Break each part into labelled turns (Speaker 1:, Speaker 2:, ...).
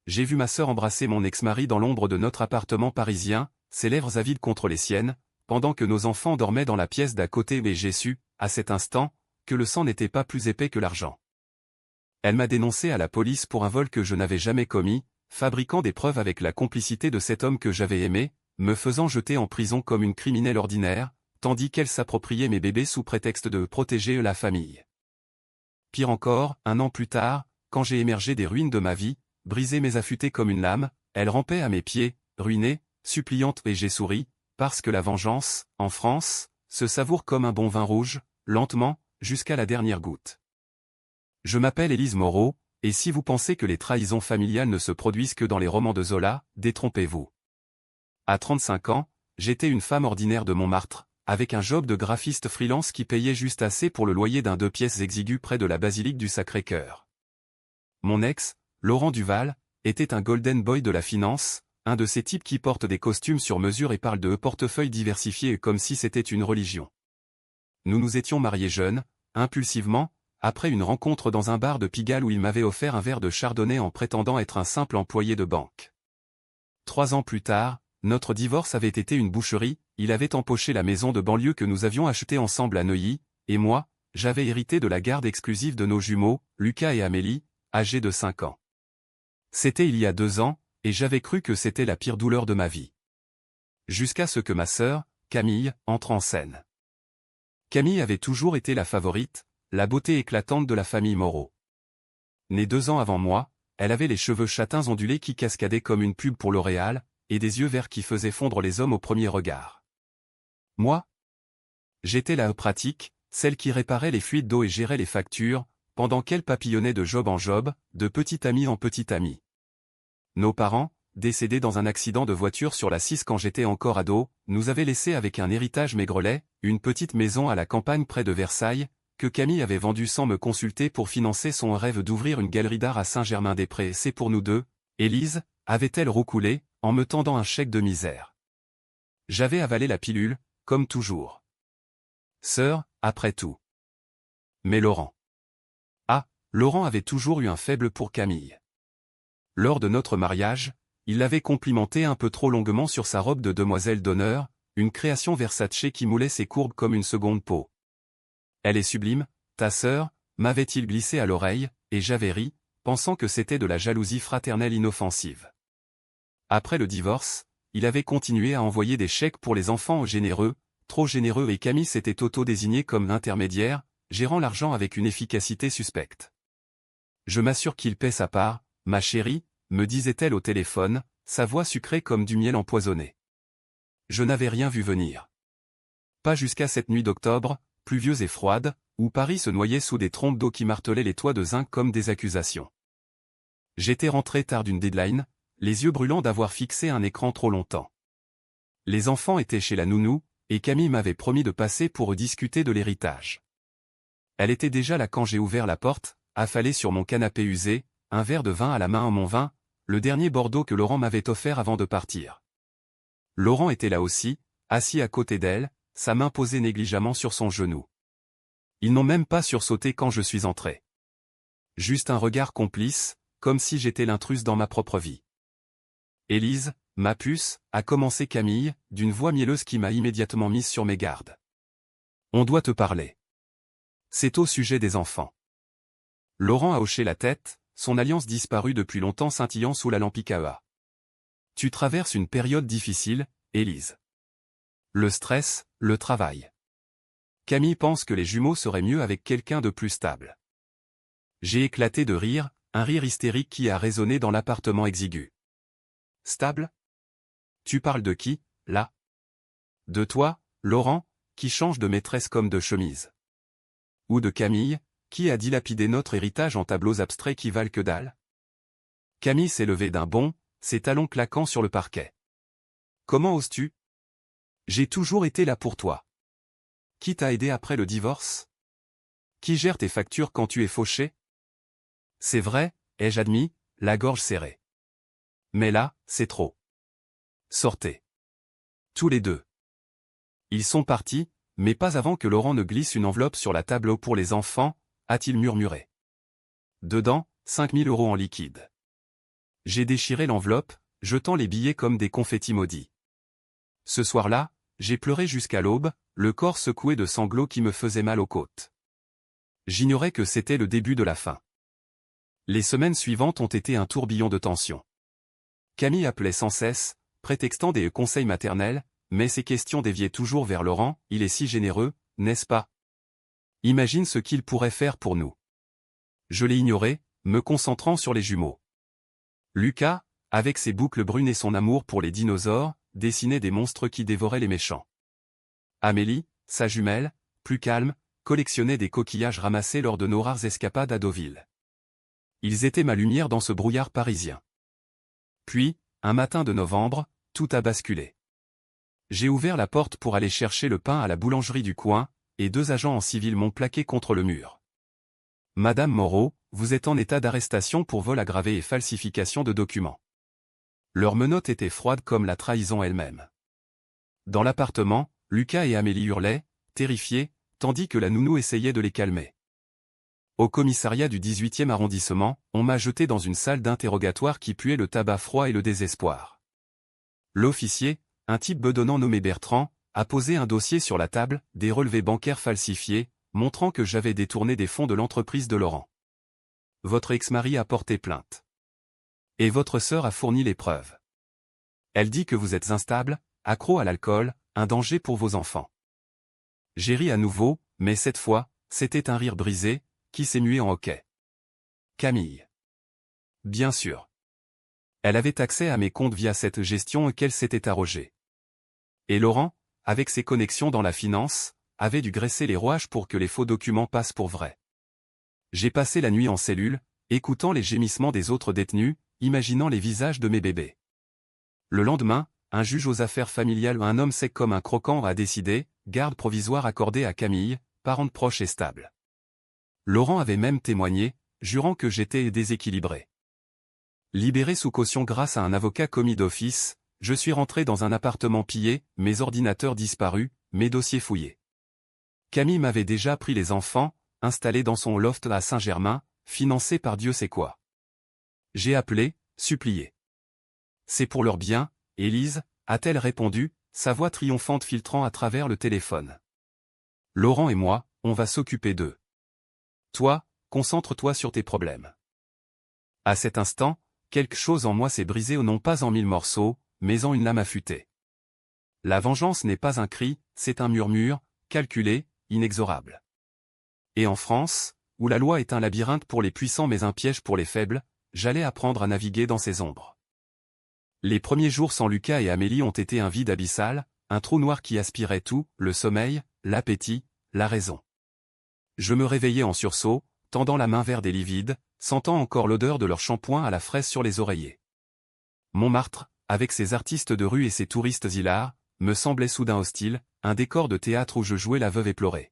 Speaker 1: j'ai vu ma sœur embrasser mon ex-mari dans l'ombre de notre appartement parisien, ses lèvres avides contre les siennes, pendant que nos enfants dormaient dans la pièce d'à côté, mais j'ai su, à cet instant, que le sang n'était pas plus épais que l'argent. Elle m'a dénoncé à la police pour un vol que je n'avais jamais commis, fabriquant des preuves avec la complicité de cet homme que j'avais aimé, me faisant jeter en prison comme une criminelle ordinaire, tandis qu'elle s'appropriait mes bébés sous prétexte de protéger la famille. Pire encore, 1 an plus tard, quand j'ai émergé des ruines de ma vie, brisé mais affûté comme une lame, elle rampait à mes pieds, ruinée, suppliante, et j'ai souri, parce que la vengeance, en France, se savoure comme un bon vin rouge, lentement, jusqu'à la dernière goutte. Je m'appelle Élise Moreau, et si vous pensez que les trahisons familiales ne se produisent que dans les romans de Zola, détrompez-vous. À 35 ans, j'étais une femme ordinaire de Montmartre, avec un job de graphiste freelance qui payait juste assez pour le loyer d'un 2 pièces exigu près de la basilique du Sacré-Cœur. Mon ex, Laurent Duval, était un golden boy de la finance, un de ces types qui portent des costumes sur mesure et parlent de portefeuilles diversifiés comme si c'était une religion. Nous nous étions mariés jeunes, impulsivement, après une rencontre dans un bar de Pigalle où il m'avait offert un verre de chardonnay en prétendant être un simple employé de banque. 3 ans plus tard, notre divorce avait été une boucherie, il avait empoché la maison de banlieue que nous avions achetée ensemble à Neuilly, et moi, j'avais hérité de la garde exclusive de nos jumeaux, Lucas et Amélie, âgés de 5 ans. C'était il y a 2 ans, et j'avais cru que c'était la pire douleur de ma vie. Jusqu'à ce que ma sœur, Camille, entre en scène. Camille avait toujours été la favorite, la beauté éclatante de la famille Moreau. Née 2 ans avant moi, elle avait les cheveux châtains ondulés qui cascadaient comme une pub pour L'Oréal, et des yeux verts qui faisaient fondre les hommes au premier regard. Moi? J'étais la pratique, celle qui réparait les fuites d'eau et gérait les factures, pendant qu'elle papillonnait de job en job, de petit ami en petit ami. Nos parents, décédés dans un accident de voiture sur la 6 quand j'étais encore ado, nous avaient laissé avec un héritage maigrelet, une petite maison à la campagne près de Versailles, que Camille avait vendue sans me consulter pour financer son rêve d'ouvrir une galerie d'art à Saint-Germain-des-Prés. C'est pour nous deux, Élise, avait-elle roucoulé, en me tendant un chèque de misère. J'avais avalé la pilule, comme toujours. Sœur, après tout. Mais Laurent. Ah, Laurent avait toujours eu un faible pour Camille. Lors de notre mariage, il l'avait complimenté un peu trop longuement sur sa robe de demoiselle d'honneur, une création Versace qui moulait ses courbes comme une seconde peau. Elle est sublime, ta sœur, m'avait-il glissé à l'oreille, et j'avais ri, pensant que c'était de la jalousie fraternelle inoffensive. Après le divorce, il avait continué à envoyer des chèques pour les enfants généreux, trop généreux, et Camille s'était auto-désignée comme l'intermédiaire, gérant l'argent avec une efficacité suspecte. Je m'assure qu'il paie sa part, ma chérie, me disait-elle au téléphone, sa voix sucrée comme du miel empoisonné. Je n'avais rien vu venir. Pas jusqu'à cette nuit d'octobre, pluvieuse et froide, où Paris se noyait sous des trompes d'eau qui martelaient les toits de zinc comme des accusations. J'étais rentré tard d'une deadline, les yeux brûlants d'avoir fixé un écran trop longtemps. Les enfants étaient chez la nounou, et Camille m'avait promis de passer pour discuter de l'héritage. Elle était déjà là quand j'ai ouvert la porte, affalée sur mon canapé usé, un verre de vin à la main en mon vin, le dernier Bordeaux que Laurent m'avait offert avant de partir. Laurent était là aussi, assis à côté d'elle, sa main posée négligemment sur son genou. Ils n'ont même pas sursauté quand je suis entré. Juste un regard complice, comme si j'étais l'intruse dans ma propre vie. Élise, ma puce, a commencé Camille, d'une voix mielleuse qui m'a immédiatement mise sur mes gardes. On doit te parler. C'est au sujet des enfants. Laurent a hoché la tête, son alliance disparue depuis longtemps scintillant sous la lampe IKEA. Tu traverses une période difficile, Élise. Le stress, le travail. Camille pense que les jumeaux seraient mieux avec quelqu'un de plus stable. J'ai éclaté de rire, un rire hystérique qui a résonné dans l'appartement exigu. Stable? Tu parles de qui, là? De toi, Laurent, qui change de maîtresse comme de chemise. Ou de Camille, qui a dilapidé notre héritage en tableaux abstraits qui valent que dalle? Camille s'est levée d'un bond, ses talons claquant sur le parquet. Comment oses-tu? J'ai toujours été là pour toi. Qui t'a aidé après le divorce? Qui gère tes factures quand tu es fauché? C'est vrai, ai-je admis, la gorge serrée. Mais là, c'est trop. Sortez. Tous les deux. Ils sont partis, mais pas avant que Laurent ne glisse une enveloppe sur la table pour les enfants, a-t-il murmuré. Dedans, 5 000 € en liquide. J'ai déchiré l'enveloppe, jetant les billets comme des confettis maudits. Ce soir-là, j'ai pleuré jusqu'à l'aube, le corps secoué de sanglots qui me faisaient mal aux côtes. J'ignorais que c'était le début de la fin. Les semaines suivantes ont été un tourbillon de tension. Camille appelait sans cesse, prétextant des conseils maternels, mais ses questions déviaient toujours vers Laurent. Il est si généreux, n'est-ce pas? Imagine ce qu'il pourrait faire pour nous. Je l'ai ignoré, me concentrant sur les jumeaux. Lucas, avec ses boucles brunes et son amour pour les dinosaures, dessinait des monstres qui dévoraient les méchants. Amélie, sa jumelle, plus calme, collectionnait des coquillages ramassés lors de nos rares escapades à Deauville. Ils étaient ma lumière dans ce brouillard parisien. Puis, un matin de novembre, tout a basculé. J'ai ouvert la porte pour aller chercher le pain à la boulangerie du coin, et 2 agents en civil m'ont plaqué contre le mur. Madame Moreau, vous êtes en état d'arrestation pour vol aggravé et falsification de documents. Leurs menottes étaient froides comme la trahison elle-même. Dans l'appartement, Lucas et Amélie hurlaient, terrifiés, tandis que la nounou essayait de les calmer. Au commissariat du 18e arrondissement, on m'a jeté dans une salle d'interrogatoire qui puait le tabac froid et le désespoir. L'officier, un type bedonnant nommé Bertrand, a posé un dossier sur la table, des relevés bancaires falsifiés, montrant que j'avais détourné des fonds de l'entreprise de Laurent. Votre ex-mari a porté plainte. Et votre sœur a fourni les preuves. Elle dit que vous êtes instable, accro à l'alcool, un danger pour vos enfants. J'ai ri à nouveau, mais cette fois, c'était un rire brisé, qui s'est mué en hoquet. Camille. Bien sûr. Elle avait accès à mes comptes via cette gestion qu'elle s'était arrogée. Et Laurent, avec ses connexions dans la finance, avait dû graisser les rouages pour que les faux documents passent pour vrais. J'ai passé la nuit en cellule, écoutant les gémissements des autres détenus, imaginant les visages de mes bébés. Le lendemain, un juge aux affaires familiales, un homme sec comme un croquant, a décidé, garde provisoire accordée à Camille, parente proche et stable. Laurent avait même témoigné, jurant que j'étais déséquilibré. Libéré sous caution grâce à un avocat commis d'office, je suis rentré dans un appartement pillé, mes ordinateurs disparus, mes dossiers fouillés. Camille m'avait déjà pris les enfants, installés dans son loft à Saint-Germain, financé par Dieu sait quoi. J'ai appelé, supplié. C'est pour leur bien, Élise, a-t-elle répondu, sa voix triomphante filtrant à travers le téléphone. Laurent et moi, on va s'occuper d'eux. Toi, concentre-toi sur tes problèmes. À cet instant, quelque chose en moi s'est brisé non pas en 1000 morceaux, mais en une lame affûtée. La vengeance n'est pas un cri, c'est un murmure, calculé, inexorable. Et en France, où la loi est un labyrinthe pour les puissants mais un piège pour les faibles, j'allais apprendre à naviguer dans ces ombres. Les premiers jours sans Lucas et Amélie ont été un vide abyssal, un trou noir qui aspirait tout, le sommeil, l'appétit, la raison. Je me réveillais en sursaut, tendant la main vers des lits vides, sentant encore l'odeur de leur shampoing à la fraise sur les oreillers. Montmartre, avec ses artistes de rue et ses touristes hilars, me semblait soudain hostile, un décor de théâtre où je jouais la veuve éplorée.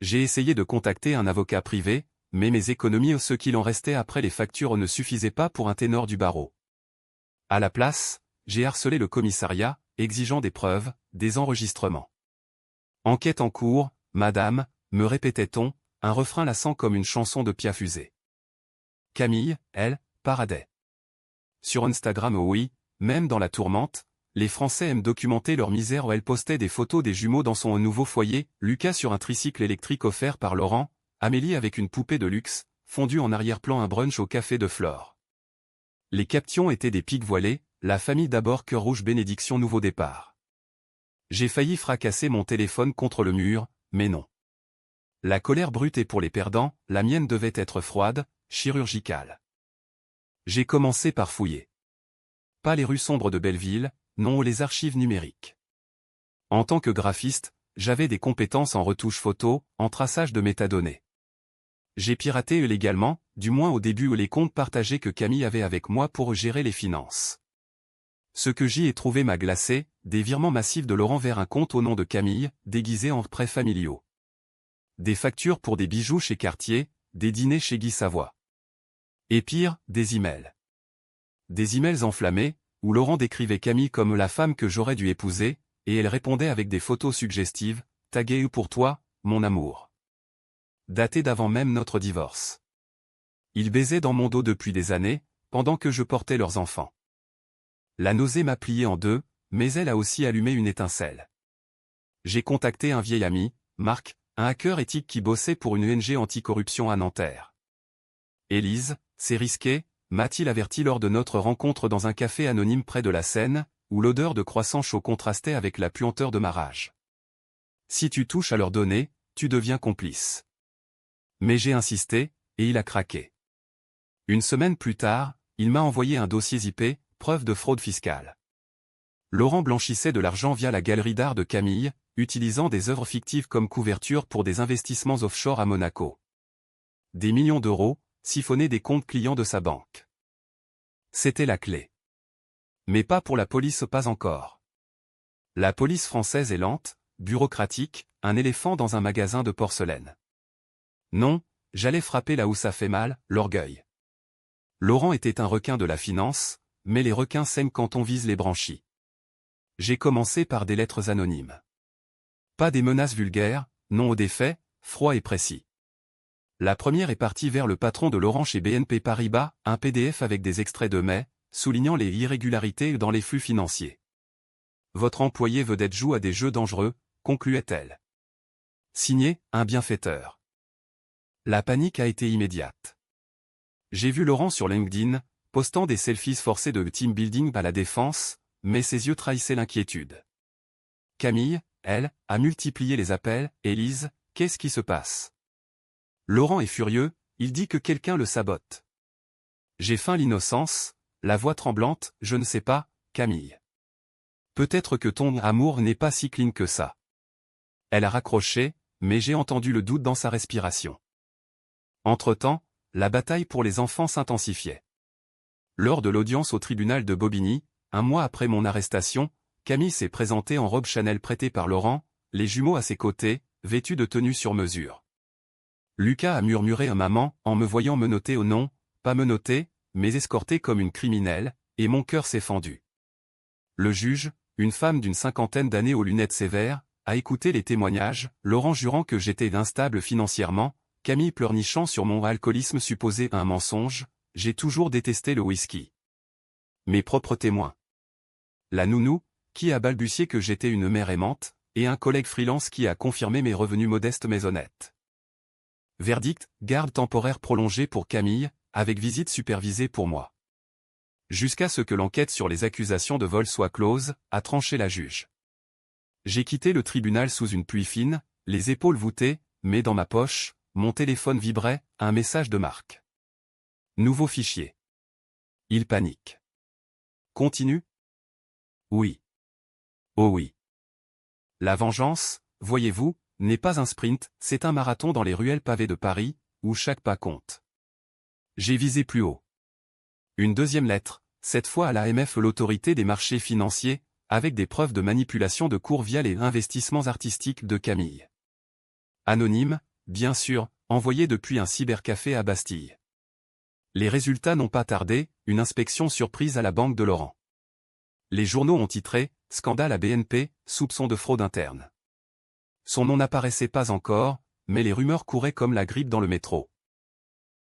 Speaker 1: J'ai essayé de contacter un avocat privé, mais mes économies ou ce qu'il en restait après les factures ne suffisaient pas pour un ténor du barreau. À la place, j'ai harcelé le commissariat, exigeant des preuves, des enregistrements. Enquête en cours, madame, me répétait-on, un refrain lassant comme une chanson de Piaf usée. Camille, elle, paradait. Sur Instagram, oui, même dans la tourmente, les Français aiment documenter leur misère où elle postait des photos des jumeaux dans son nouveau foyer, Lucas sur un tricycle électrique offert par Laurent, Amélie avec une poupée de luxe, fondue en arrière-plan un brunch au café de Flore. Les captions étaient des pics voilés, la famille d'abord cœur rouge bénédiction nouveau départ. J'ai failli fracasser mon téléphone contre le mur, mais non. La colère brute est pour les perdants, la mienne devait être froide, chirurgicale. J'ai commencé par fouiller. Pas les rues sombres de Belleville, non les archives numériques. En tant que graphiste, j'avais des compétences en retouche photo, en traçage de métadonnées. J'ai piraté illégalement, du moins au début les comptes partagés que Camille avait avec moi pour gérer les finances. Ce que j'y ai trouvé m'a glacé, des virements massifs de Laurent vers un compte au nom de Camille, déguisés en prêts familiaux. Des factures pour des bijoux chez Cartier, des dîners chez Guy Savoy. Et pire, des emails. Des emails enflammés, où Laurent décrivait Camille comme la femme que j'aurais dû épouser, et elle répondait avec des photos suggestives, taguées pour toi, mon amour. Datées d'avant même notre divorce. Il baisait dans mon dos depuis des années, pendant que je portais leurs enfants. La nausée m'a plié en deux, mais elle a aussi allumé une étincelle. J'ai contacté un vieil ami, Marc, un hacker éthique qui bossait pour une ONG anticorruption à Nanterre. Élise, c'est risqué, m'a-t-il averti lors de notre rencontre dans un café anonyme près de la Seine, où l'odeur de croissant chaud contrastait avec la puanteur de ma rage. Si tu touches à leurs données, tu deviens complice. Mais j'ai insisté, et il a craqué. Une semaine plus tard, il m'a envoyé un dossier IP, preuve de fraude fiscale. Laurent blanchissait de l'argent via la galerie d'art de Camille, utilisant des œuvres fictives comme couverture pour des investissements offshore à Monaco. Des millions d'euros, siphonnés des comptes clients de sa banque. C'était la clé. Mais pas pour la police, pas encore. La police française est lente, bureaucratique, un éléphant dans un magasin de porcelaine. Non, j'allais frapper là où ça fait mal, l'orgueil. Laurent était un requin de la finance, mais les requins saignent quand on vise les branchies. J'ai commencé par des lettres anonymes. Pas des menaces vulgaires, non aux défaits, froids et précis. La première est partie vers le patron de Laurent chez BNP Paribas, un PDF avec des extraits de mai, soulignant les irrégularités dans les flux financiers. Votre employé vedette joue à des jeux dangereux, concluait-elle. Signé, un bienfaiteur. La panique a été immédiate. J'ai vu Laurent sur LinkedIn, postant des selfies forcés de team building à la défense, mais ses yeux trahissaient l'inquiétude. Camille, elle, a multiplié les appels. Élise, qu'est-ce qui se passe? Laurent est furieux, il dit que quelqu'un le sabote. J'ai feint l'innocence, la voix tremblante, je ne sais pas, Camille. Peut-être que ton amour n'est pas si clean que ça. Elle a raccroché, mais j'ai entendu le doute dans sa respiration. Entre-temps, la bataille pour les enfants s'intensifiait. Lors de l'audience au tribunal de Bobigny, un mois après mon arrestation, Camille s'est présentée en robe Chanel prêtée par Laurent, les jumeaux à ses côtés, vêtus de tenues sur mesure. Lucas a murmuré à maman en me voyant menottée au nom, pas menottée, mais escortée comme une criminelle, et mon cœur s'est fendu. Le juge, une femme d'une cinquantaine d'années aux lunettes sévères, a écouté les témoignages, Laurent jurant que j'étais instable financièrement, Camille pleurnichant sur mon alcoolisme supposé un mensonge, j'ai toujours détesté le whisky. Mes propres témoins. La nounou, qui a balbutié que j'étais une mère aimante, et un collègue freelance qui a confirmé mes revenus modestes mais honnêtes. Verdict, garde temporaire prolongée pour Camille, avec visite supervisée pour moi. Jusqu'à ce que l'enquête sur les accusations de vol soit close, a tranché la juge. J'ai quitté le tribunal sous une pluie fine, les épaules voûtées, mais dans ma poche, mon téléphone vibrait, un message de Marc. Nouveau fichier. Il panique. Continue? Oui. Oh oui. La vengeance, voyez-vous, n'est pas un sprint, c'est un marathon dans les ruelles pavées de Paris, où chaque pas compte. J'ai visé plus haut. Une deuxième lettre, cette fois à l'AMF, l'autorité des marchés financiers, avec des preuves de manipulation de cours via les investissements artistiques de Camille. Anonyme, bien sûr, envoyé depuis un cybercafé à Bastille. Les résultats n'ont pas tardé, une inspection surprise à la banque de Laurent. Les journaux ont titré « Scandale à BNP, soupçon de fraude interne ». Son nom n'apparaissait pas encore, mais les rumeurs couraient comme la grippe dans le métro.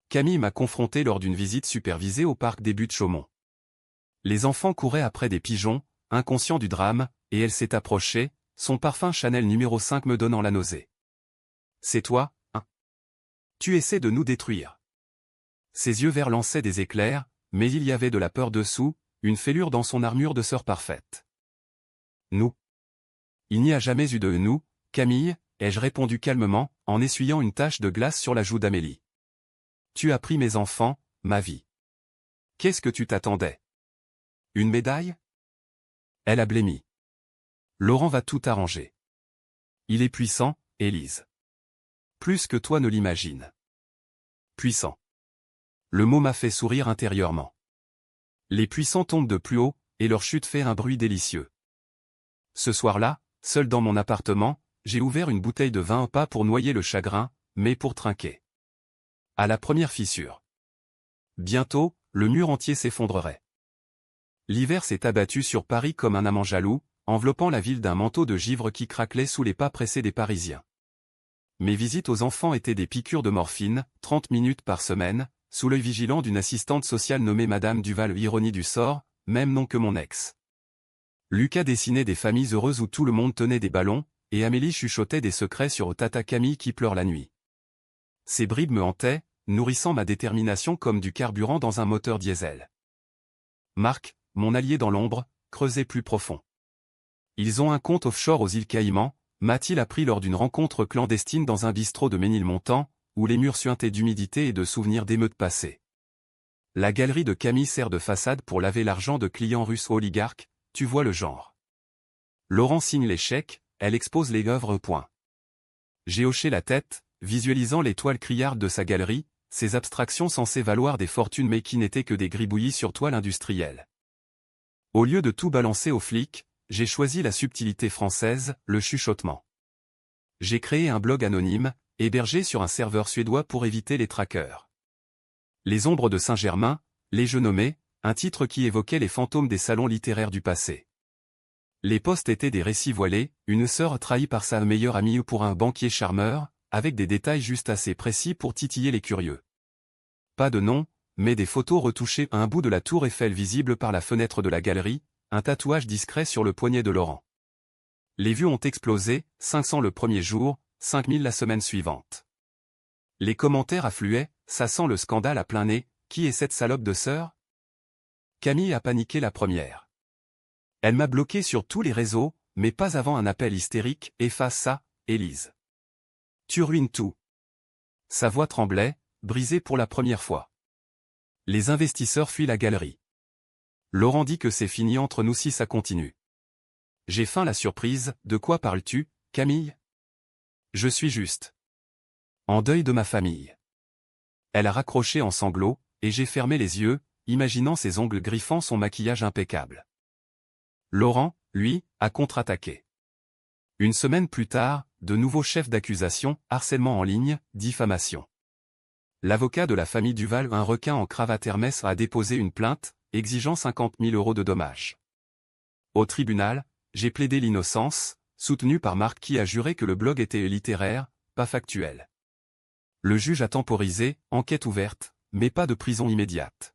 Speaker 1: Camille m'a confronté lors d'une visite supervisée au parc des Buttes-Chaumont. Les enfants couraient après des pigeons, inconscients du drame, et elle s'est approchée, son parfum Chanel numéro 5 me donnant la nausée. « C'est toi, hein? Tu essaies de nous détruire. » Ses yeux verts lançaient des éclairs, mais il y avait de la peur dessous, une fêlure dans son armure de sœur parfaite. Nous. Il n'y a jamais eu de nous, Camille, ai-je répondu calmement, en essuyant une tache de glace sur la joue d'Amélie. Tu as pris mes enfants, ma vie. Qu'est-ce que tu t'attendais? Une médaille? Elle a blêmi. Laurent va tout arranger. Il est puissant, Élise. Plus que toi ne l'imagines. Puissant. Le mot m'a fait sourire intérieurement. Les puissants tombent de plus haut, et leur chute fait un bruit délicieux. Ce soir-là, seul dans mon appartement, j'ai ouvert une bouteille de vin pas pour noyer le chagrin, mais pour trinquer. À la première fissure. Bientôt, le mur entier s'effondrerait. L'hiver s'est abattu sur Paris comme un amant jaloux, enveloppant la ville d'un manteau de givre qui craquelait sous les pas pressés des Parisiens. Mes visites aux enfants étaient des piqûres de morphine, 30 minutes par semaine, sous l'œil vigilant d'une assistante sociale nommée Madame Duval. Ironie du sort, même nom que mon ex. Lucas dessinait des familles heureuses où tout le monde tenait des ballons, et Amélie chuchotait des secrets sur Tata Camille qui pleure la nuit. Ces bribes me hantaient, nourrissant ma détermination comme du carburant dans un moteur diesel. Marc, mon allié dans l'ombre, creusait plus profond. Ils ont un compte offshore aux îles Caïmans, m'a-t-il appris lors d'une rencontre clandestine dans un bistrot de Ménilmontant, où les murs suintaient d'humidité et de souvenirs d'émeutes passées. La galerie de Camille sert de façade pour laver l'argent de clients russes oligarques, tu vois le genre. Laurent signe les chèques, elle expose les œuvres au point. J'ai hoché la tête, visualisant les toiles criardes de sa galerie, ces abstractions censées valoir des fortunes mais qui n'étaient que des gribouillis sur toile industrielle. Au lieu de tout balancer aux flics, j'ai choisi la subtilité française, le chuchotement. J'ai créé un blog anonyme, hébergé sur un serveur suédois pour éviter les traqueurs. Les ombres de Saint-Germain, les jeux nommés, un titre qui évoquait les fantômes des salons littéraires du passé. Les posts étaient des récits voilés, une sœur trahie par sa meilleure amie ou pour un banquier charmeur, avec des détails juste assez précis pour titiller les curieux. Pas de nom, mais des photos retouchées à un bout de la tour Eiffel visible par la fenêtre de la galerie, un tatouage discret sur le poignet de Laurent. Les vues ont explosé, 500 le premier jour, 5000 la semaine suivante. Les commentaires affluaient, ça sent le scandale à plein nez, qui est cette salope de sœur ? Camille a paniqué la première. Elle m'a bloqué sur tous les réseaux, mais pas avant un appel hystérique, efface ça, Élise. Tu ruines tout. Sa voix tremblait, brisée pour la première fois. Les investisseurs fuient la galerie. Laurent dit que c'est fini entre nous si ça continue. J'ai faim la surprise, de quoi parles-tu, Camille ? Je suis juste en deuil de ma famille. Elle a raccroché en sanglots, et j'ai fermé les yeux, imaginant ses ongles griffant son maquillage impeccable. Laurent, lui, a contre-attaqué. Une semaine plus tard, de nouveaux chefs d'accusation, harcèlement en ligne, diffamation. L'avocat de la famille Duval, un requin en cravate Hermès, a déposé une plainte, exigeant 50 000 € de dommages. Au tribunal, j'ai plaidé l'innocence, soutenu par Marc qui a juré que le blog était littéraire, pas factuel. Le juge a temporisé, enquête ouverte, mais pas de prison immédiate.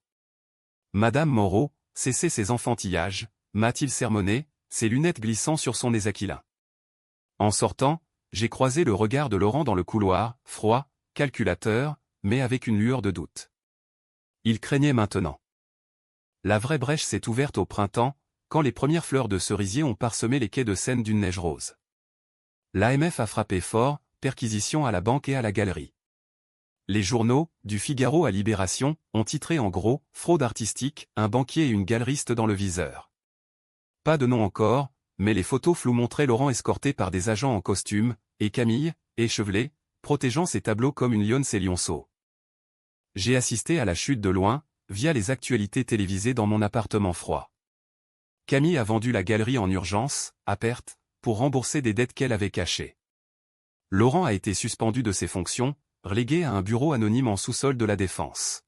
Speaker 1: Madame Moreau, cessez ses enfantillages, m'a-t-il sermonné, ses lunettes glissant sur son nez aquilin. En sortant, j'ai croisé le regard de Laurent dans le couloir, froid, calculateur, mais avec une lueur de doute. Il craignait maintenant. La vraie brèche s'est ouverte au printemps, quand les premières fleurs de cerisier ont parsemé les quais de Seine d'une neige rose. L'AMF a frappé fort, perquisition à la banque et à la galerie. Les journaux, du Figaro à Libération, ont titré en gros « Fraude artistique, un banquier et une galeriste dans le viseur ». Pas de nom encore, mais les photos floues montraient Laurent escorté par des agents en costume, et Camille, échevelée, protégeant ses tableaux comme une lionne ses lionceaux. J'ai assisté à la chute de loin, via les actualités télévisées dans mon appartement froid. Camille a vendu la galerie en urgence, à perte, pour rembourser des dettes qu'elle avait cachées. Laurent a été suspendu de ses fonctions, relégué à un bureau anonyme en sous-sol de la Défense.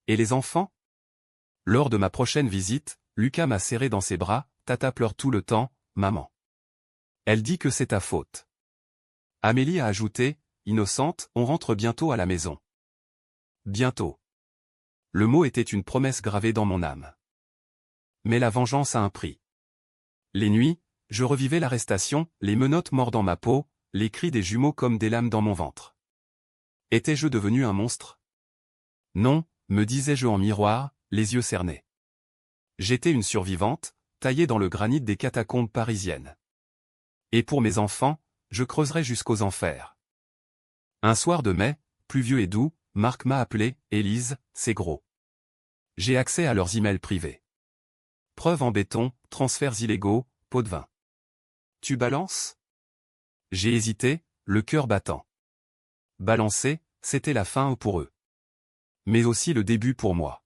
Speaker 1: Et les enfants ? Lors de ma prochaine visite, Lucas m'a serré dans ses bras, Tata pleure tout le temps, maman. Elle dit que c'est ta faute. Amélie a ajouté, innocente, on rentre bientôt à la maison. Bientôt. Le mot était une promesse gravée dans mon âme. Mais la vengeance a un prix. Les nuits, je revivais l'arrestation, les menottes mordant ma peau, les cris des jumeaux comme des lames dans mon ventre. Étais-je devenu un monstre ? Non, me disais-je en miroir, les yeux cernés. J'étais une survivante, taillée dans le granit des catacombes parisiennes. Et pour mes enfants, je creuserai jusqu'aux enfers. Un soir de mai, pluvieux et doux, Marc m'a appelé, Élise, c'est gros. J'ai accès à leurs emails privés. Preuves en béton, transferts illégaux, pot de vin. Tu balances ? J'ai hésité, le cœur battant. Balancer, c'était la fin pour eux. Mais aussi le début pour moi.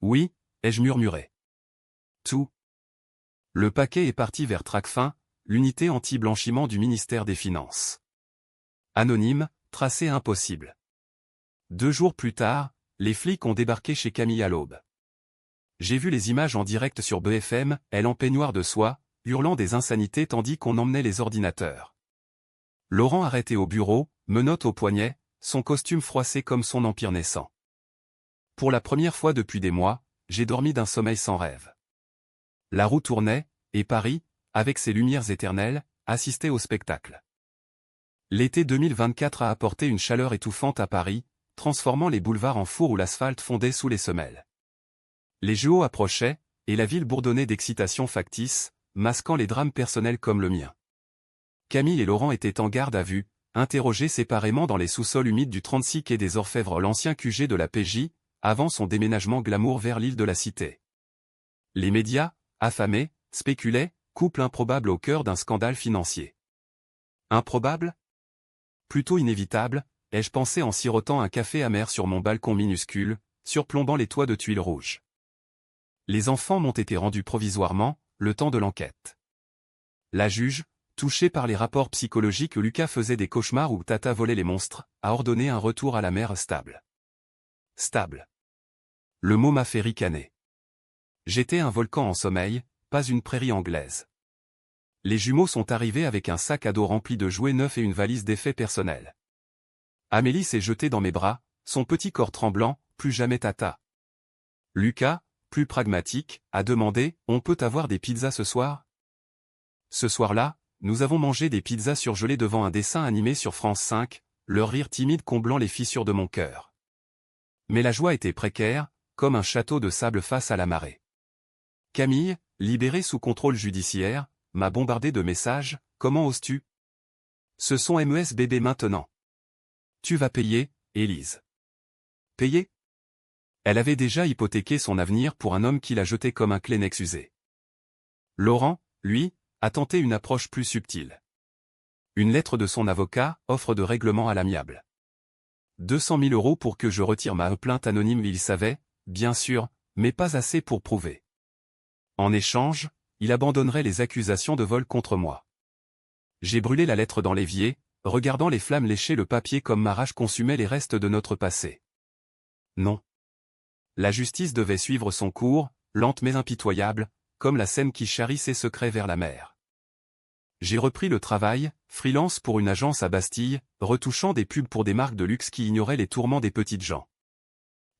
Speaker 1: Oui, ai-je murmuré. Tout. Le paquet est parti vers Tracfin, l'unité anti-blanchiment du ministère des Finances. Anonyme, tracé impossible. 2 jours plus tard, les flics ont débarqué chez Camille à l'aube. J'ai vu les images en direct sur BFM, elle en peignoir de soie, hurlant des insanités tandis qu'on emmenait les ordinateurs. Laurent arrêté au bureau, menottes au poignet, son costume froissé comme son empire naissant. Pour la première fois depuis des mois, j'ai dormi d'un sommeil sans rêve. La roue tournait, et Paris, avec ses lumières éternelles, assistait au spectacle. L'été 2024 a apporté une chaleur étouffante à Paris, transformant les boulevards en four où l'asphalte fondait sous les semelles. Les JO approchaient, et la ville bourdonnait d'excitation factice, masquant les drames personnels comme le mien. Camille et Laurent étaient en garde à vue, interrogés séparément dans les sous-sols humides du 36 quai des Orfèvres, l'ancien QG de la PJ, avant son déménagement glamour vers l'île de la Cité. Les médias, affamés, spéculaient, couple improbable au cœur d'un scandale financier. Improbable? Plutôt inévitable, ai-je pensé en sirotant un café amer sur mon balcon minuscule, surplombant les toits de tuiles rouges. Les enfants m'ont été rendus provisoirement, le temps de l'enquête. La juge, touchée par les rapports psychologiques où Lucas faisait des cauchemars où Tata volait les monstres, a ordonné un retour à la mère stable. Stable. Le mot m'a fait ricaner. J'étais un volcan en sommeil, pas une prairie anglaise. Les jumeaux sont arrivés avec un sac à dos rempli de jouets neufs et une valise d'effets personnels. Amélie s'est jetée dans mes bras, son petit corps tremblant, plus jamais Tata. Lucas, plus pragmatique, a demandé « On peut avoir des pizzas ce soir ?» Ce soir-là, nous avons mangé des pizzas surgelées devant un dessin animé sur France 5, leur rire timide comblant les fissures de mon cœur. Mais la joie était précaire, comme un château de sable face à la marée. Camille, libérée sous contrôle judiciaire, m'a bombardé de messages « Comment oses-tu ? Ce sont MES bébé maintenant. Tu vas payer, Élise. » Payer ? Elle avait déjà hypothéqué son avenir pour un homme qui la jetait comme un Kleenex usé. Laurent, lui, a tenté une approche plus subtile. Une lettre de son avocat, offre de règlement à l'amiable. 200 000 € pour que je retire ma plainte anonyme. Il savait, bien sûr, mais pas assez pour prouver. En échange, il abandonnerait les accusations de vol contre moi. J'ai brûlé la lettre dans l'évier, regardant les flammes lécher le papier comme ma rage consumait les restes de notre passé. Non. La justice devait suivre son cours, lente mais impitoyable, comme la Seine qui charrie ses secrets vers la mer. J'ai repris le travail, freelance pour une agence à Bastille, retouchant des pubs pour des marques de luxe qui ignoraient les tourments des petites gens.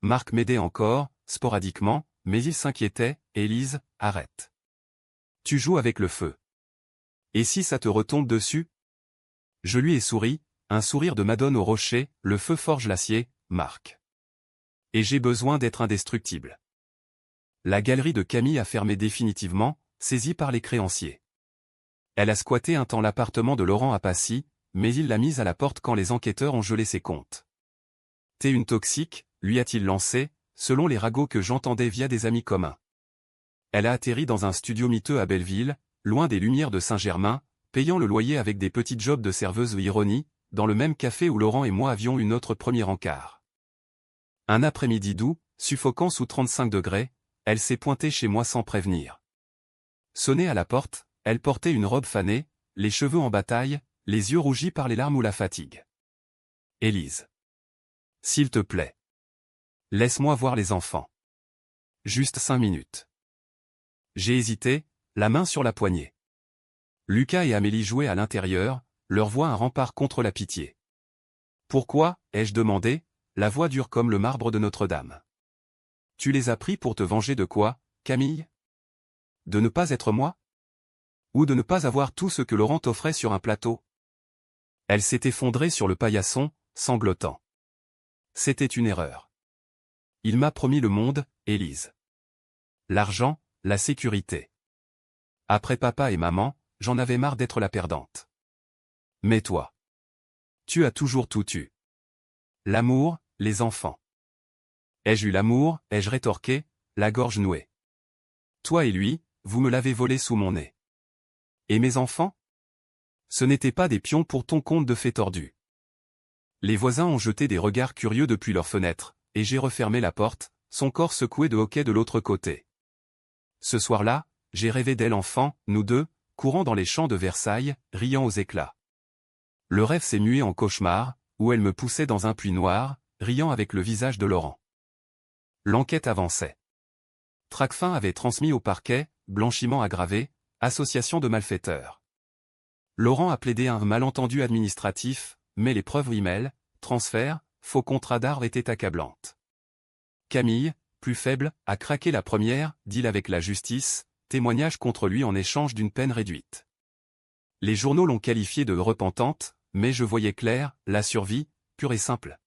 Speaker 1: Marc m'aidait encore, sporadiquement, mais il s'inquiétait, « Élise, arrête. Tu joues avec le feu. Et si ça te retombe dessus ?» Je lui ai souri, un sourire de Madone au rocher, le feu forge l'acier, Marc. Et j'ai besoin d'être indestructible. La galerie de Camille a fermé définitivement, saisie par les créanciers. Elle a squatté un temps l'appartement de Laurent à Passy, mais il l'a mise à la porte quand les enquêteurs ont gelé ses comptes. « T'es une toxique », lui a-t-il lancé, selon les ragots que j'entendais via des amis communs. Elle a atterri dans un studio miteux à Belleville, loin des lumières de Saint-Germain, payant le loyer avec des petits jobs de serveuse ou ironie, dans le même café où Laurent et moi avions eu notre premier encart. Un après-midi doux, suffocant sous 35 degrés, elle s'est pointée chez moi sans prévenir. Sonnée à la porte, elle portait une robe fanée, les cheveux en bataille, les yeux rougis par les larmes ou la fatigue. « Élise. S'il te plaît. Laisse-moi voir les enfants. Juste 5 minutes. » J'ai hésité, la main sur la poignée. Lucas et Amélie jouaient à l'intérieur, leur voix un rempart contre la pitié. « Pourquoi ?» ai-je demandé, la voix dure comme le marbre de Notre-Dame. « Tu les as pris pour te venger de quoi, Camille ? De ne pas être moi ? Ou de ne pas avoir tout ce que Laurent t'offrait sur un plateau ?» Elle s'est effondrée sur le paillasson, sanglotant. C'était une erreur. Il m'a promis le monde, Élise. L'argent, la sécurité. Après papa et maman, j'en avais marre d'être la perdante. Mais toi. Tu as toujours tout eu. L'amour, les enfants. Ai-je eu l'amour, ai-je rétorqué, la gorge nouée. Toi et lui, vous me l'avez volé sous mon nez. Et mes enfants ? Ce n'étaient pas des pions pour ton conte de fées tordues. Les voisins ont jeté des regards curieux depuis leurs fenêtres, et j'ai refermé la porte, son corps secoué de hoquet de l'autre côté. Ce soir-là, j'ai rêvé d'elle enfant, nous deux, courant dans les champs de Versailles, riant aux éclats. Le rêve s'est mué en cauchemar, où elle me poussait dans un puits noir, riant avec le visage de Laurent. L'enquête avançait. Tracfin avait transmis au parquet, blanchiment aggravé, association de malfaiteurs. Laurent a plaidé un malentendu administratif, mais les preuves email, transfert, faux contrat d'art étaient accablantes. Camille, plus faible, a craqué la première, deal avec la justice, témoignage contre lui en échange d'une peine réduite. Les journaux l'ont qualifiée de repentante, mais je voyais clair, la survie, pure et simple.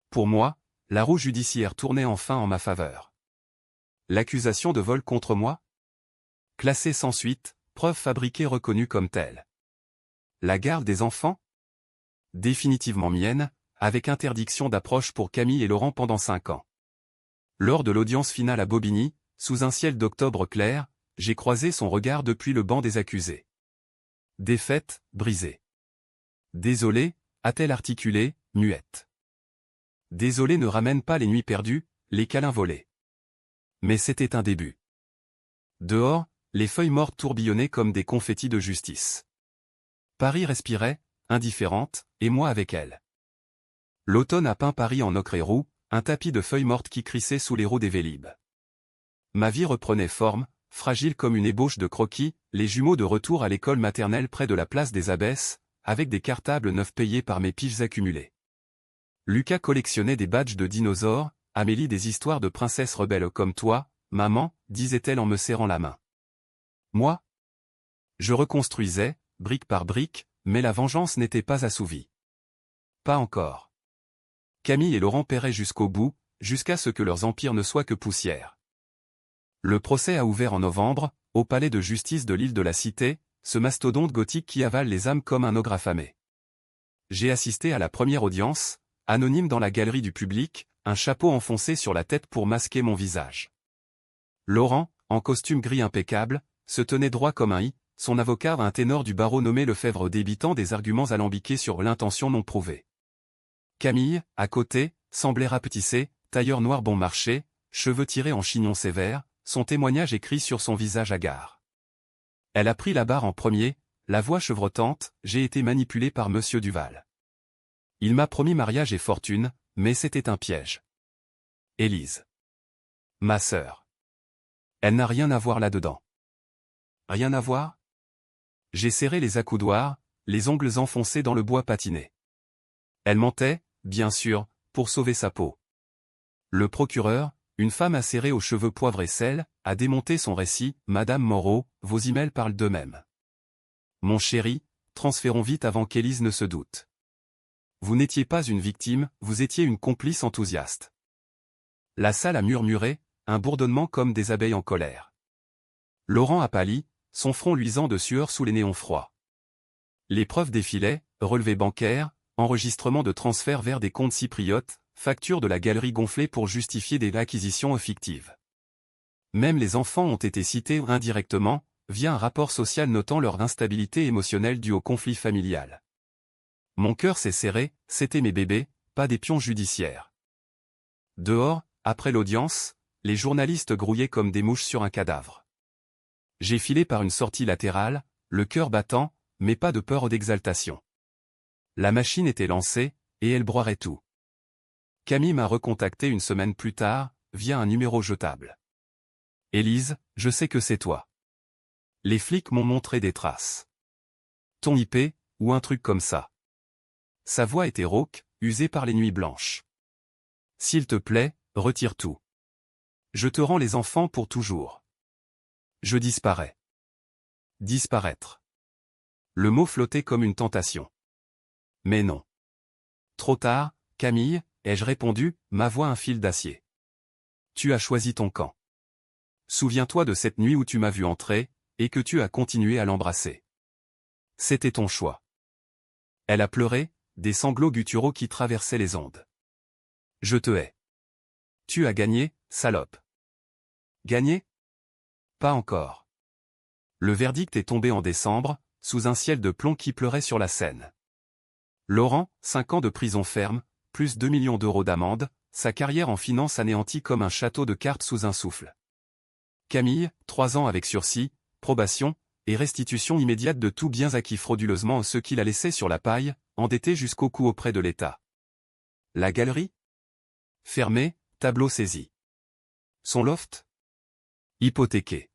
Speaker 1: Pour moi, la roue judiciaire tournait enfin en ma faveur. L'accusation de vol contre moi? Classée sans suite, preuve fabriquée reconnue comme telle. La garde des enfants? Définitivement mienne, avec interdiction d'approche pour Camille et Laurent pendant 5 ans. Lors de l'audience finale à Bobigny, sous un ciel d'octobre clair, j'ai croisé son regard depuis le banc des accusés. Défaite, brisée. Désolé, a-t-elle articulé, muette. Désolé ne ramène pas les nuits perdues, les câlins volés. Mais c'était un début. Dehors, les feuilles mortes tourbillonnaient comme des confettis de justice. Paris respirait, indifférente, et moi avec elle. L'automne a peint Paris en ocre et roux, un tapis de feuilles mortes qui crissait sous les roues des Vélib'. Ma vie reprenait forme, fragile comme une ébauche de croquis, les jumeaux de retour à l'école maternelle près de la place des Abbesses, avec des cartables neufs payés par mes piges accumulées. Lucas collectionnait des badges de dinosaures, Amélie des histoires de princesses rebelles comme toi, maman, disait-elle en me serrant la main. Moi? Je reconstruisais, brique par brique, mais la vengeance n'était pas assouvie. Pas encore. Camille et Laurent paieraient jusqu'au bout, jusqu'à ce que leurs empires ne soient que poussière. Le procès a ouvert en novembre, au palais de justice de l'île de la Cité, ce mastodonte gothique qui avale les âmes comme un ogre affamé. J'ai assisté à la première audience, anonyme dans la galerie du public, un chapeau enfoncé sur la tête pour masquer mon visage. Laurent, en costume gris impeccable, se tenait droit comme un i, son avocat un ténor du barreau nommé Lefebvre débitant des arguments alambiqués sur l'intention non prouvée. Camille, à côté, semblait rapetissée, tailleur noir bon marché, cheveux tirés en chignon sévère, son témoignage écrit sur son visage hagard. Elle a pris la barre en premier, la voix chevrotante, j'ai été manipulée par Monsieur Duval. Il m'a promis mariage et fortune, mais c'était un piège. Élise. Ma sœur. Elle n'a rien à voir là-dedans. Rien à voir? J'ai serré les accoudoirs, les ongles enfoncés dans le bois patiné. Elle mentait, bien sûr, pour sauver sa peau. Le procureur, une femme acérée aux cheveux poivre et sel, a démonté son récit. Madame Moreau, vos emails parlent d'eux-mêmes. Mon chéri, transférons vite avant qu'Élise ne se doute. Vous n'étiez pas une victime, vous étiez une complice enthousiaste. La salle a murmuré, un bourdonnement comme des abeilles en colère. Laurent a pâli, son front luisant de sueur sous les néons froids. Les preuves défilaient, relevés bancaires, enregistrement de transferts vers des comptes cypriotes, factures de la galerie gonflée pour justifier des acquisitions fictives. Même les enfants ont été cités indirectement, via un rapport social notant leur instabilité émotionnelle due au conflit familial. Mon cœur s'est serré, c'étaient mes bébés, pas des pions judiciaires. Dehors, après l'audience, les journalistes grouillaient comme des mouches sur un cadavre. J'ai filé par une sortie latérale, le cœur battant, mais pas de peur ou d'exaltation. La machine était lancée, et elle broierait tout. Camille m'a recontacté une semaine plus tard, via un numéro jetable. Élise, je sais que c'est toi. Les flics m'ont montré des traces. Ton IP, ou un truc comme ça. Sa voix était rauque, usée par les nuits blanches. S'il te plaît, retire tout. Je te rends les enfants pour toujours. Je disparais. Disparaître. Le mot flottait comme une tentation. Mais non. Trop tard, Camille, ai-je répondu, ma voix un fil d'acier. Tu as choisi ton camp. Souviens-toi de cette nuit où tu m'as vu entrer, et que tu as continué à l'embrasser. C'était ton choix. Elle a pleuré, des sanglots gutturaux qui traversaient les ondes. Je te hais. Tu as gagné, salope. Gagné? Pas encore. Le verdict est tombé en décembre, sous un ciel de plomb qui pleurait sur la Seine. Laurent, 5 ans de prison ferme, plus 2 millions d'euros d'amende, sa carrière en finance anéantie comme un château de cartes sous un souffle. Camille, 3 ans avec sursis, probation, et restitution immédiate de tous biens acquis frauduleusement ceux qu'il a laissés sur la paille, endetté jusqu'au cou auprès de l'État. La galerie? Fermée, tableau saisi. Son loft? Hypothéqué.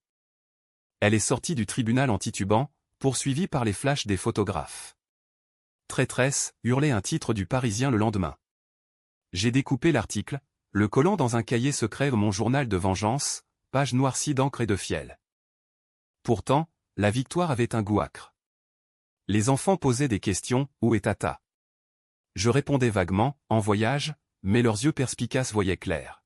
Speaker 1: Elle est sortie du tribunal en titubant, poursuivie par les flashs des photographes. Traîtresse, hurlait un titre du Parisien le lendemain. J'ai découpé l'article, le collant dans un cahier secret de mon journal de vengeance, page noircie d'encre et de fiel. Pourtant, la victoire avait un goût âcre. Les enfants posaient des questions, où est Tata? Je répondais vaguement, en voyage, mais leurs yeux perspicaces voyaient clair.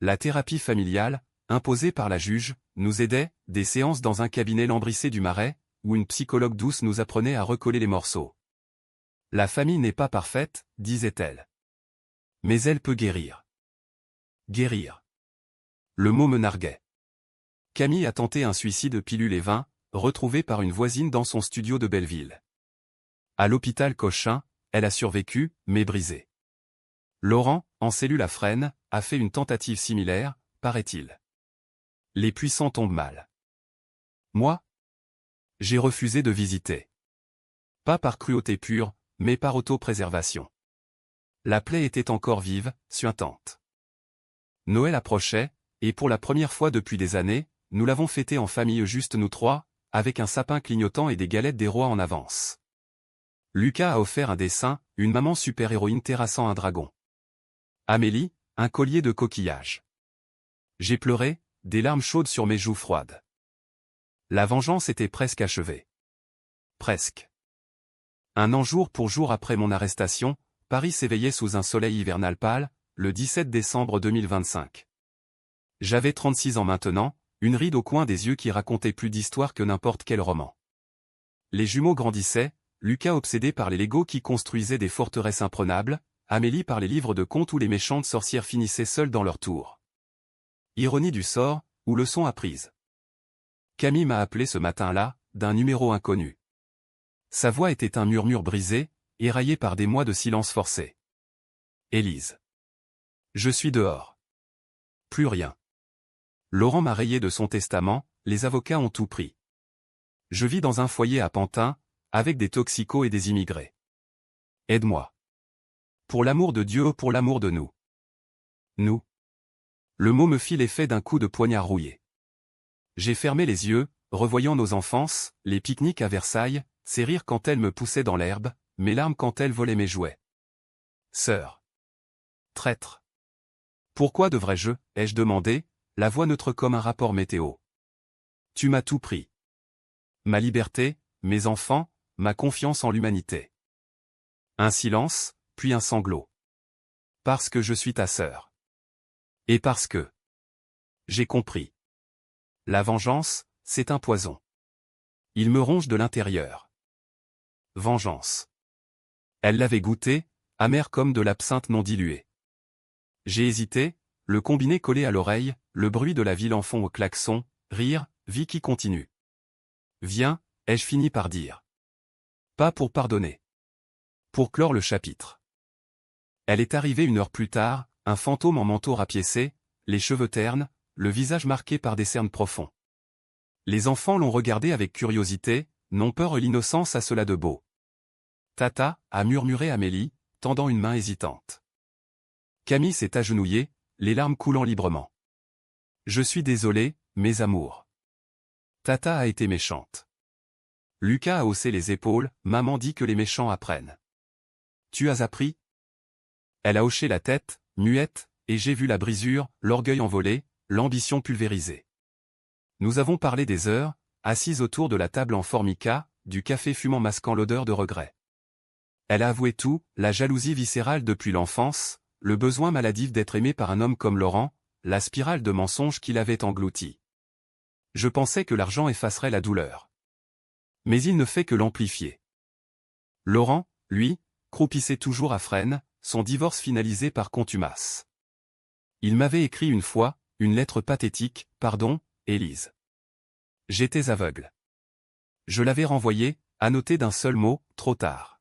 Speaker 1: La thérapie familiale, imposée par la juge, nous aidait, des séances dans un cabinet lambrissé du Marais, où une psychologue douce nous apprenait à recoller les morceaux. La famille n'est pas parfaite, disait-elle. Mais elle peut guérir. Guérir. Le mot me narguait. Camille a tenté un suicide pilule et vin, retrouvé par une voisine dans son studio de Belleville. À l'hôpital Cochin, elle a survécu, mais brisée. Laurent, en cellule à Fresnes, a fait une tentative similaire, paraît-il. Les puissants tombent mal. Moi? J'ai refusé de visiter. Pas par cruauté pure, mais par autopréservation. La plaie était encore vive, suintante. Noël approchait, et pour la première fois depuis des années, nous l'avons fêté en famille juste nous trois, avec un sapin clignotant et des galettes des rois en avance. Lucas a offert un dessin, une maman super-héroïne terrassant un dragon. Amélie, un collier de coquillages. J'ai pleuré, des larmes chaudes sur mes joues froides. La vengeance était presque achevée. Presque. Un an jour pour jour après mon arrestation, Paris s'éveillait sous un soleil hivernal pâle, le 17 décembre 2025. J'avais 36 ans maintenant, une ride au coin des yeux qui racontait plus d'histoire que n'importe quel roman. Les jumeaux grandissaient, Lucas obsédé par les Legos qui construisaient des forteresses imprenables, Amélie par les livres de contes où les méchantes sorcières finissaient seules dans leur tour. Ironie du sort, ou leçon apprise. Camille m'a appelé ce matin-là, d'un numéro inconnu. Sa voix était un murmure brisé, éraillé par des mois de silence forcé. Élise. Je suis dehors. Plus rien. Laurent m'a rayé de son testament, les avocats ont tout pris. Je vis dans un foyer à Pantin, avec des toxicos et des immigrés. Aide-moi. Pour l'amour de Dieu, pour l'amour de nous. Nous. Le mot me fit l'effet d'un coup de poignard rouillé. J'ai fermé les yeux, revoyant nos enfances, les pique-niques à Versailles, ses rires quand elle me poussait dans l'herbe, mes larmes quand elle volait mes jouets. Sœur. Traître. Pourquoi devrais-je, ai-je demandé, la voix neutre comme un rapport météo. Tu m'as tout pris. Ma liberté, mes enfants, ma confiance en l'humanité. Un silence, puis un sanglot. Parce que je suis ta sœur. Et parce que... J'ai compris. La vengeance, c'est un poison. Il me ronge de l'intérieur. Vengeance. Elle l'avait goûté, amère comme de l'absinthe non diluée. J'ai hésité, le combiné collé à l'oreille, le bruit de la ville en fond au klaxon, rire, vie qui continue. Viens, ai-je fini par dire. Pas pour pardonner. Pour clore le chapitre. Elle est arrivée une heure plus tard, un fantôme en manteau rapiécé, les cheveux ternes, le visage marqué par des cernes profonds. Les enfants l'ont regardé avec curiosité, n'ont peur l'innocence a cela de beau. Tata, a murmuré Amélie, tendant une main hésitante. Camille s'est agenouillée, les larmes coulant librement. Je suis désolé, mes amours. Tata a été méchante. Lucas a haussé les épaules, maman dit que les méchants apprennent. Tu as appris? Elle a hoché la tête, muette, et j'ai vu la brisure, l'orgueil envolé, l'ambition pulvérisée. Nous avons parlé des heures, assises autour de la table en formica, du café fumant masquant l'odeur de regret. Elle a avoué tout, la jalousie viscérale depuis l'enfance, le besoin maladif d'être aimé par un homme comme Laurent, la spirale de mensonges qu'il avait englouti. Je pensais que l'argent effacerait la douleur. Mais il ne fait que l'amplifier. Laurent, lui, croupissait toujours à Fresnes, son divorce finalisé par contumace. Il m'avait écrit une fois, une lettre pathétique, pardon, Élise. J'étais aveugle. Je l'avais renvoyé, annoté d'un seul mot, trop tard.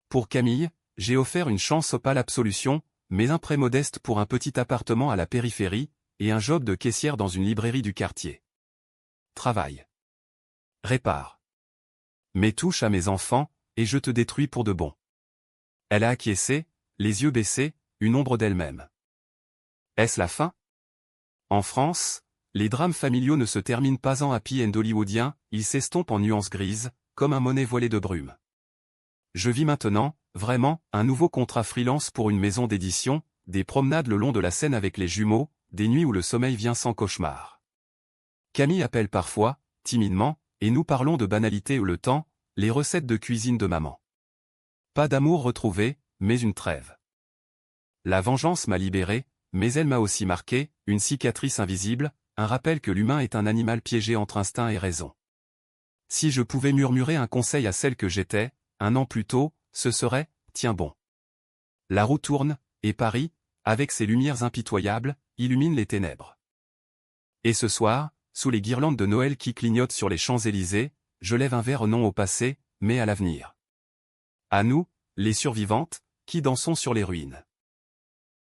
Speaker 1: Pour Camille, j'ai offert une chance opale absolution, mais un prêt modeste pour un petit appartement à la périphérie, et un job de caissière dans une librairie du quartier. Travail. Répare. Mais touche à mes enfants, et je te détruis pour de bon. Elle a acquiescé, les yeux baissés, une ombre d'elle-même. Est-ce la fin? En France, les drames familiaux ne se terminent pas en happy end hollywoodien, ils s'estompent en nuances grises, comme un monnet voilé de brume. Je vis maintenant, vraiment, un nouveau contrat freelance pour une maison d'édition, des promenades le long de la Seine avec les jumeaux, des nuits où le sommeil vient sans cauchemar. Camille appelle parfois, timidement, et nous parlons de banalités ou le temps, les recettes de cuisine de maman. Pas d'amour retrouvé, mais une trêve. La vengeance m'a libéré, mais elle m'a aussi marqué, une cicatrice invisible, un rappel que l'humain est un animal piégé entre instinct et raison. Si je pouvais murmurer un conseil à celle que j'étais, 1 an plus tôt, ce serait, tiens bon. La roue tourne, et Paris, avec ses lumières impitoyables, illumine les ténèbres. Et ce soir, sous les guirlandes de Noël qui clignotent sur les Champs-Élysées, je lève un verre non au passé, mais à l'avenir. À nous, les survivantes, qui dansons sur les ruines.